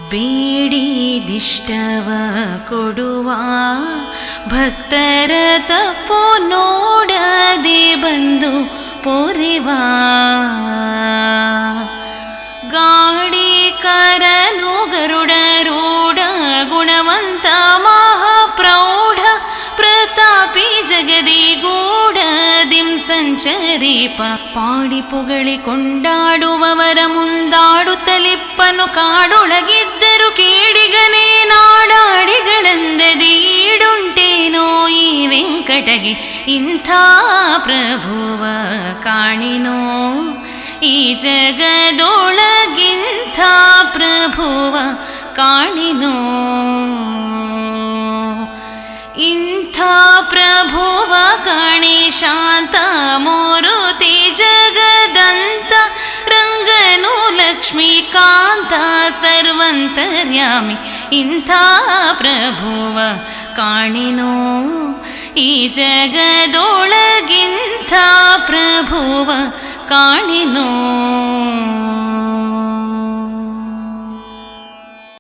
ಬೇಡಿದಿಷ್ಟವ ಕೊಡುವ ಭಕ್ತರ ತಪ್ಪು ನೋಡದೆ ಬಂದು ಪೋರಿವ ಗಾಡಿಕರನು ಗರುಡರೂಢ ಗುಣವಂತ ಮಹಾಪ್ರೌಢ ಪ್ರತಾಪಿ ಜಗದಿ ಗೂಢದಿಂ ಸಂಚರೀಪ ಪಾಡಿ ಪೊಗಳಿ ಕೊಂಡಾಡುವವರ ಮುಂದಾಡುತ್ತಲಿಪ್ಪನು ಕಾಡೊಳಗಿದ್ದರು ಕೇಡಿಗನೇ ನಾಡಾಡಿಗಳೆಂದದೀಡುಂಟೇನೋ ಈ ವೆಂಕಟಗೆ ಇಂಥ ಪ್ರಭುವ ಕಾಣಿನೋ ಈ ಜಗದೊಳಗಿಂಥ ಪ್ರಭುವ ಕಾಣಿನೋ ಇಂಥ ಪ್ರಭುವ ಕಾಣಿ ಶಾಂತ ಮೂರುತಿ ಜಗದಂತ ರಂಗನು ಲಕ್ಷ್ಮೀಕಾಂತ ಸರ್ವಂತರ್ಯಾಮಿ ಇಂಥ ಪ್ರಭುವ ಕಾಣಿನೋ ಈ ಜಗದೊಳಗಿಂಥ ಪ್ರಭುವ ಕಾಣಿನೋ.